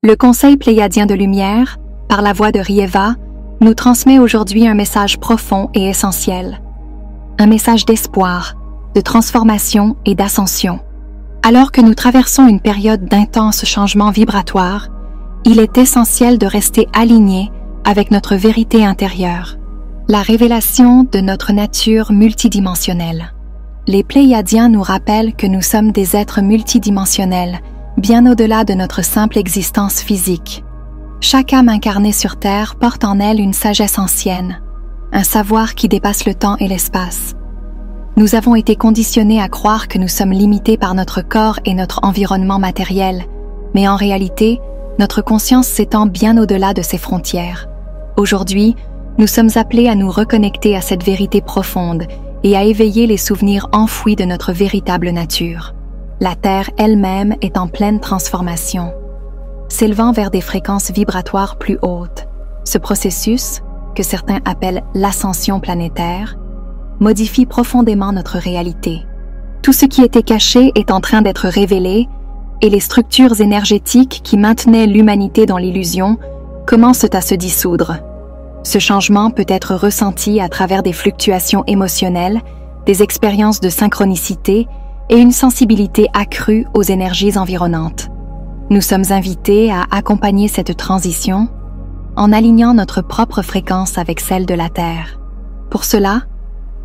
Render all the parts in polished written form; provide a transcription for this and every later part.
Le Conseil pléiadien de lumière, par la voix de Rieva, nous transmet aujourd'hui un message profond et essentiel. Un message d'espoir, de transformation et d'ascension. Alors que nous traversons une période d'intenses changements vibratoires, il est essentiel de rester alignés avec notre vérité intérieure, la révélation de notre nature multidimensionnelle. Les Pléiadiens nous rappellent que nous sommes des êtres multidimensionnels, bien au-delà de notre simple existence physique. Chaque âme incarnée sur Terre porte en elle une sagesse ancienne, un savoir qui dépasse le temps et l'espace. Nous avons été conditionnés à croire que nous sommes limités par notre corps et notre environnement matériel, mais en réalité, notre conscience s'étend bien au-delà de ces frontières. Aujourd'hui, nous sommes appelés à nous reconnecter à cette vérité profonde et à éveiller les souvenirs enfouis de notre véritable nature. La Terre elle-même est en pleine transformation, s'élevant vers des fréquences vibratoires plus hautes. Ce processus, que certains appellent l'ascension planétaire, modifie profondément notre réalité. Tout ce qui était caché est en train d'être révélé et les structures énergétiques qui maintenaient l'humanité dans l'illusion commencent à se dissoudre. Ce changement peut être ressenti à travers des fluctuations émotionnelles, des expériences de synchronicité et une sensibilité accrue aux énergies environnantes. Nous sommes invités à accompagner cette transition en alignant notre propre fréquence avec celle de la Terre. Pour cela,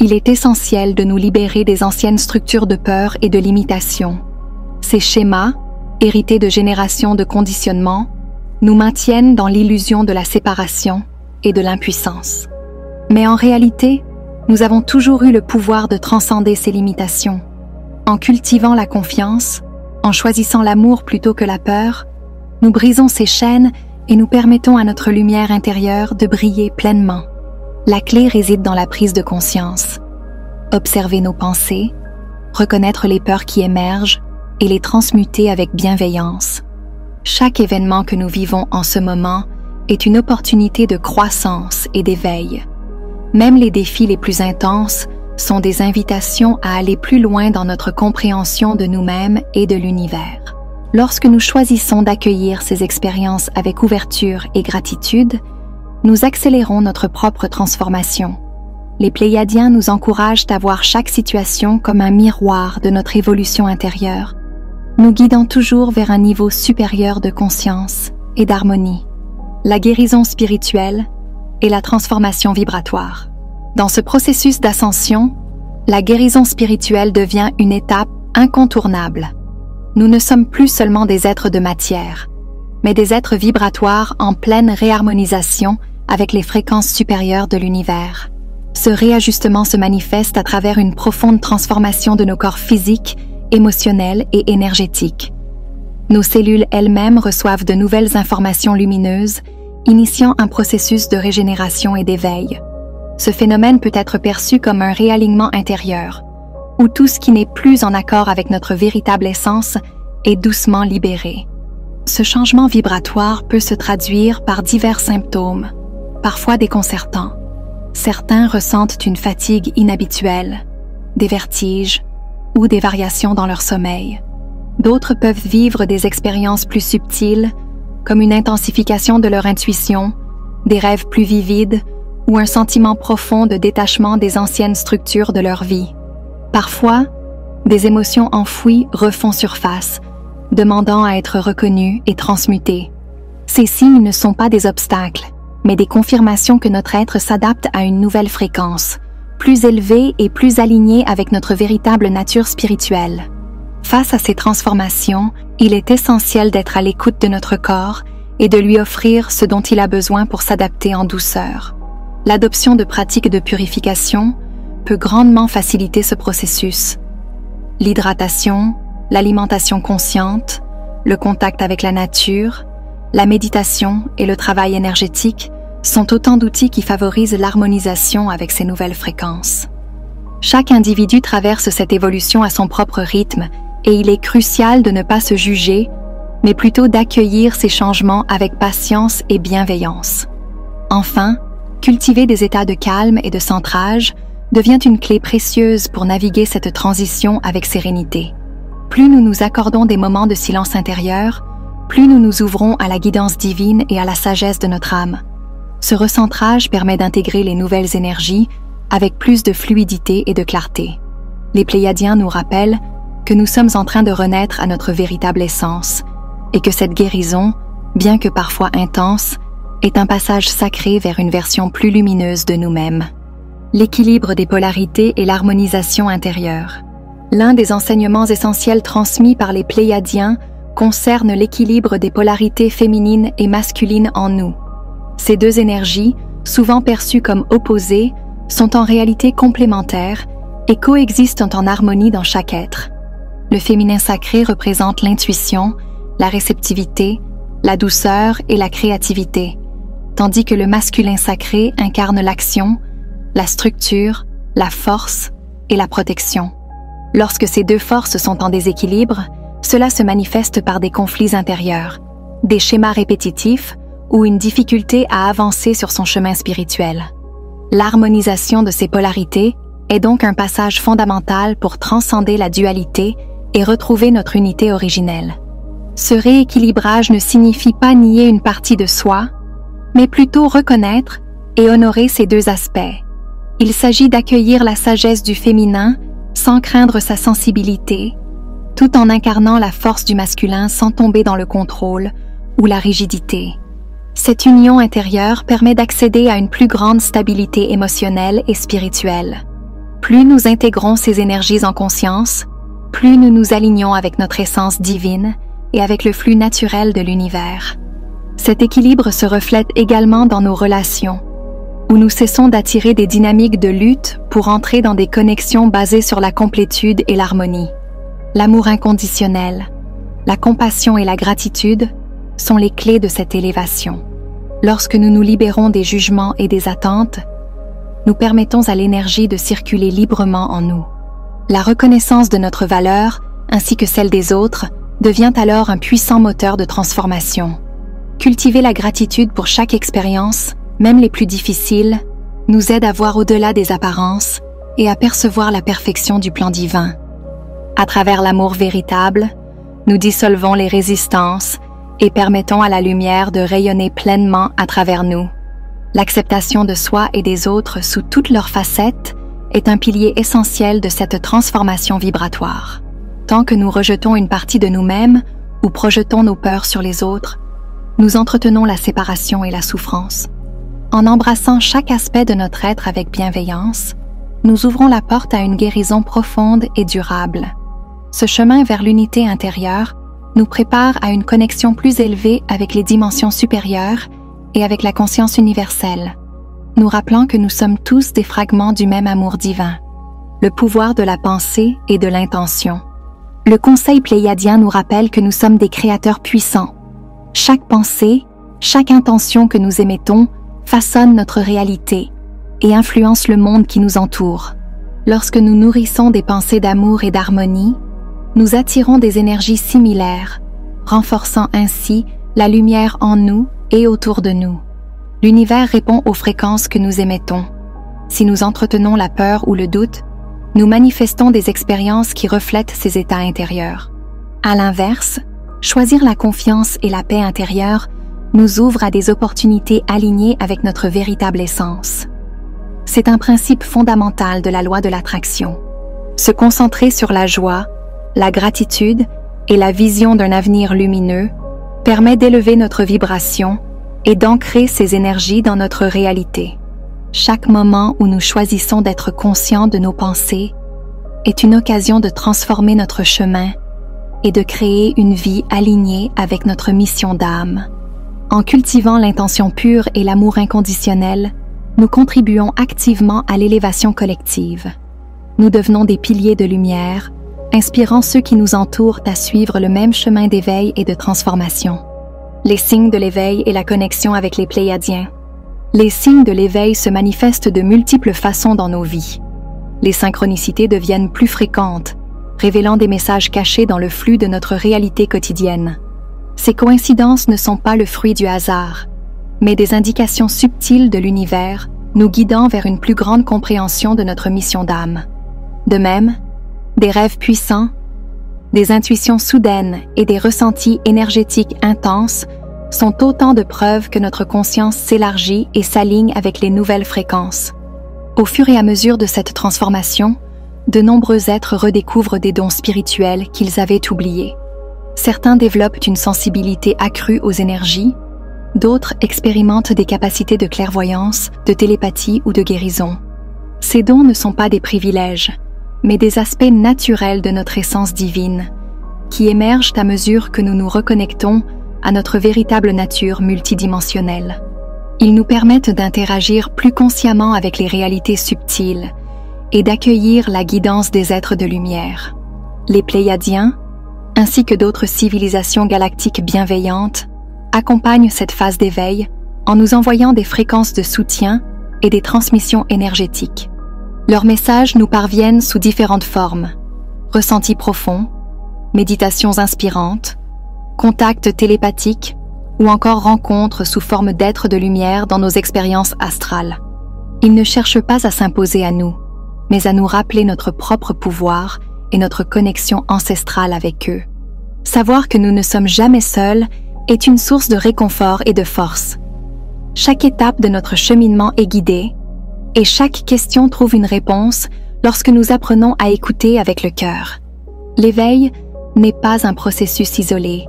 il est essentiel de nous libérer des anciennes structures de peur et de limitation. Ces schémas, hérités de générations de conditionnement, nous maintiennent dans l'illusion de la séparation et de l'impuissance. Mais en réalité, nous avons toujours eu le pouvoir de transcender ces limitations. En cultivant la confiance, en choisissant l'amour plutôt que la peur, nous brisons ces chaînes et nous permettons à notre lumière intérieure de briller pleinement. La clé réside dans la prise de conscience. Observer nos pensées, reconnaître les peurs qui émergent et les transmuter avec bienveillance. Chaque événement que nous vivons en ce moment est une opportunité de croissance et d'éveil. Même les défis les plus intenses sont des invitations à aller plus loin dans notre compréhension de nous-mêmes et de l'univers. Lorsque nous choisissons d'accueillir ces expériences avec ouverture et gratitude, nous accélérons notre propre transformation. Les Pléiadiens nous encouragent à voir chaque situation comme un miroir de notre évolution intérieure, nous guidant toujours vers un niveau supérieur de conscience et d'harmonie, la guérison spirituelle et la transformation vibratoire. Dans ce processus d'ascension, la guérison spirituelle devient une étape incontournable. Nous ne sommes plus seulement des êtres de matière, mais des êtres vibratoires en pleine réharmonisation avec les fréquences supérieures de l'univers. Ce réajustement se manifeste à travers une profonde transformation de nos corps physiques, émotionnels et énergétiques. Nos cellules elles-mêmes reçoivent de nouvelles informations lumineuses, initiant un processus de régénération et d'éveil. Ce phénomène peut être perçu comme un réalignement intérieur, où tout ce qui n'est plus en accord avec notre véritable essence est doucement libéré. Ce changement vibratoire peut se traduire par divers symptômes, parfois déconcertants. Certains ressentent une fatigue inhabituelle, des vertiges ou des variations dans leur sommeil. D'autres peuvent vivre des expériences plus subtiles, comme une intensification de leur intuition, des rêves plus vivides ou un sentiment profond de détachement des anciennes structures de leur vie. Parfois, des émotions enfouies refont surface, demandant à être reconnues et transmutées. Ces signes ne sont pas des obstacles, mais des confirmations que notre être s'adapte à une nouvelle fréquence, plus élevée et plus alignée avec notre véritable nature spirituelle. Face à ces transformations, il est essentiel d'être à l'écoute de notre corps et de lui offrir ce dont il a besoin pour s'adapter en douceur. L'adoption de pratiques de purification peut grandement faciliter ce processus. L'hydratation, l'alimentation consciente, le contact avec la nature, la méditation et le travail énergétique sont autant d'outils qui favorisent l'harmonisation avec ces nouvelles fréquences. Chaque individu traverse cette évolution à son propre rythme et il est crucial de ne pas se juger, mais plutôt d'accueillir ces changements avec patience et bienveillance. Enfin, cultiver des états de calme et de centrage devient une clé précieuse pour naviguer cette transition avec sérénité. Plus nous nous accordons des moments de silence intérieur, plus nous nous ouvrons à la guidance divine et à la sagesse de notre âme. Ce recentrage permet d'intégrer les nouvelles énergies avec plus de fluidité et de clarté. Les Pléiadiens nous rappellent que nous sommes en train de renaître à notre véritable essence et que cette guérison, bien que parfois intense, est un passage sacré vers une version plus lumineuse de nous-mêmes. L'équilibre des polarités et l'harmonisation intérieure. L'un des enseignements essentiels transmis par les Pléiadiens concerne l'équilibre des polarités féminines et masculines en nous. Ces deux énergies, souvent perçues comme opposées, sont en réalité complémentaires et coexistent en harmonie dans chaque être. Le féminin sacré représente l'intuition, la réceptivité, la douceur et la créativité, tandis que le masculin sacré incarne l'action, la structure, la force et la protection. Lorsque ces deux forces sont en déséquilibre, cela se manifeste par des conflits intérieurs, des schémas répétitifs ou une difficulté à avancer sur son chemin spirituel. L'harmonisation de ces polarités est donc un passage fondamental pour transcender la dualité et retrouver notre unité originelle. Ce rééquilibrage ne signifie pas nier une partie de soi, mais plutôt reconnaître et honorer ces deux aspects. Il s'agit d'accueillir la sagesse du féminin sans craindre sa sensibilité, tout en incarnant la force du masculin sans tomber dans le contrôle ou la rigidité. Cette union intérieure permet d'accéder à une plus grande stabilité émotionnelle et spirituelle. Plus nous intégrons ces énergies en conscience, plus nous nous alignons avec notre essence divine et avec le flux naturel de l'univers. Cet équilibre se reflète également dans nos relations, où nous cessons d'attirer des dynamiques de lutte pour entrer dans des connexions basées sur la complétude et l'harmonie. L'amour inconditionnel, la compassion et la gratitude sont les clés de cette élévation. Lorsque nous nous libérons des jugements et des attentes, nous permettons à l'énergie de circuler librement en nous. La reconnaissance de notre valeur, ainsi que celle des autres, devient alors un puissant moteur de transformation. Cultiver la gratitude pour chaque expérience, même les plus difficiles, nous aide à voir au-delà des apparences et à percevoir la perfection du plan divin. À travers l'amour véritable, nous dissolvons les résistances et permettons à la lumière de rayonner pleinement à travers nous. L'acceptation de soi et des autres sous toutes leurs facettes est un pilier essentiel de cette transformation vibratoire. Tant que nous rejetons une partie de nous-mêmes ou projetons nos peurs sur les autres, nous entretenons la séparation et la souffrance. En embrassant chaque aspect de notre être avec bienveillance, nous ouvrons la porte à une guérison profonde et durable. Ce chemin vers l'unité intérieure nous prépare à une connexion plus élevée avec les dimensions supérieures et avec la conscience universelle, nous rappelant que nous sommes tous des fragments du même amour divin, le pouvoir de la pensée et de l'intention. Le conseil pléiadien nous rappelle que nous sommes des créateurs puissants. Chaque pensée, chaque intention que nous émettons façonne notre réalité et influence le monde qui nous entoure. Lorsque nous nourrissons des pensées d'amour et d'harmonie, nous attirons des énergies similaires, renforçant ainsi la lumière en nous et autour de nous. L'univers répond aux fréquences que nous émettons. Si nous entretenons la peur ou le doute, nous manifestons des expériences qui reflètent ces états intérieurs. À l'inverse, choisir la confiance et la paix intérieure nous ouvre à des opportunités alignées avec notre véritable essence. C'est un principe fondamental de la loi de l'attraction. Se concentrer sur la joie, la gratitude et la vision d'un avenir lumineux permet d'élever notre vibration et d'ancrer ces énergies dans notre réalité. Chaque moment où nous choisissons d'être conscients de nos pensées est une occasion de transformer notre chemin et de créer une vie alignée avec notre mission d'âme. En cultivant l'intention pure et l'amour inconditionnel, nous contribuons activement à l'élévation collective. Nous devenons des piliers de lumière, inspirant ceux qui nous entourent à suivre le même chemin d'éveil et de transformation. Les signes de l'éveil et la connexion avec les Pléiadiens. Les signes de l'éveil se manifestent de multiples façons dans nos vies. Les synchronicités deviennent plus fréquentes, révélant des messages cachés dans le flux de notre réalité quotidienne. Ces coïncidences ne sont pas le fruit du hasard, mais des indications subtiles de l'univers nous guidant vers une plus grande compréhension de notre mission d'âme. De même, des rêves puissants, des intuitions soudaines et des ressentis énergétiques intenses sont autant de preuves que notre conscience s'élargit et s'aligne avec les nouvelles fréquences. Au fur et à mesure de cette transformation, de nombreux êtres redécouvrent des dons spirituels qu'ils avaient oubliés. Certains développent une sensibilité accrue aux énergies, d'autres expérimentent des capacités de clairvoyance, de télépathie ou de guérison. Ces dons ne sont pas des privilèges, mais des aspects naturels de notre essence divine, qui émergent à mesure que nous nous reconnectons à notre véritable nature multidimensionnelle. Ils nous permettent d'interagir plus consciemment avec les réalités subtiles et d'accueillir la guidance des êtres de lumière. Les Pléiadiens, ainsi que d'autres civilisations galactiques bienveillantes, accompagnent cette phase d'éveil en nous envoyant des fréquences de soutien et des transmissions énergétiques. Leurs messages nous parviennent sous différentes formes: ressentis profonds, méditations inspirantes, contacts télépathiques ou encore rencontres sous forme d'êtres de lumière dans nos expériences astrales. Ils ne cherchent pas à s'imposer à nous, mais à nous rappeler notre propre pouvoir et notre connexion ancestrale avec eux. Savoir que nous ne sommes jamais seuls est une source de réconfort et de force. Chaque étape de notre cheminement est guidée, et chaque question trouve une réponse lorsque nous apprenons à écouter avec le cœur. L'éveil n'est pas un processus isolé,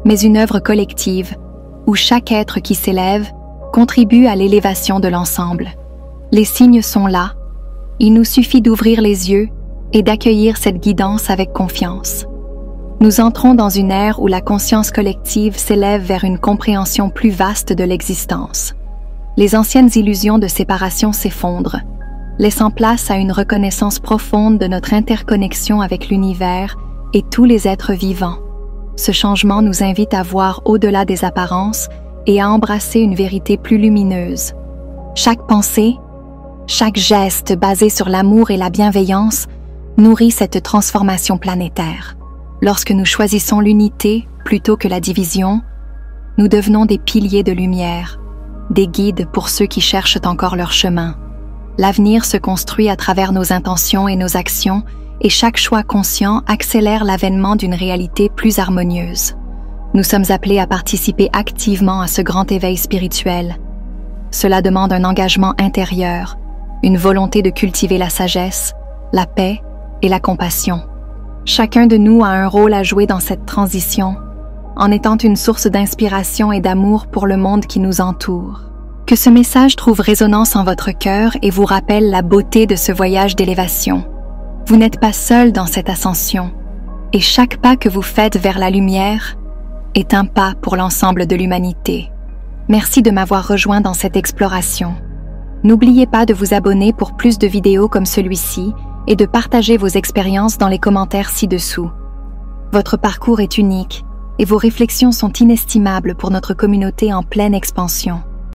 mais une œuvre collective où chaque être qui s'élève contribue à l'élévation de l'ensemble. Les signes sont là, il nous suffit d'ouvrir les yeux et d'accueillir cette guidance avec confiance. Nous entrons dans une ère où la conscience collective s'élève vers une compréhension plus vaste de l'existence. Les anciennes illusions de séparation s'effondrent, laissant place à une reconnaissance profonde de notre interconnexion avec l'univers et tous les êtres vivants. Ce changement nous invite à voir au-delà des apparences et à embrasser une vérité plus lumineuse. Chaque pensée, chaque geste basé sur l'amour et la bienveillance nourrit cette transformation planétaire. Lorsque nous choisissons l'unité plutôt que la division, nous devenons des piliers de lumière, des guides pour ceux qui cherchent encore leur chemin. L'avenir se construit à travers nos intentions et nos actions, et chaque choix conscient accélère l'avènement d'une réalité plus harmonieuse. Nous sommes appelés à participer activement à ce grand éveil spirituel. Cela demande un engagement intérieur, une volonté de cultiver la sagesse, la paix et la compassion. Chacun de nous a un rôle à jouer dans cette transition, en étant une source d'inspiration et d'amour pour le monde qui nous entoure. Que ce message trouve résonance en votre cœur et vous rappelle la beauté de ce voyage d'élévation. Vous n'êtes pas seul dans cette ascension, et chaque pas que vous faites vers la lumière est un pas pour l'ensemble de l'humanité. Merci de m'avoir rejoint dans cette exploration. N'oubliez pas de vous abonner pour plus de vidéos comme celui-ci et de partager vos expériences dans les commentaires ci-dessous. Votre parcours est unique et vos réflexions sont inestimables pour notre communauté en pleine expansion.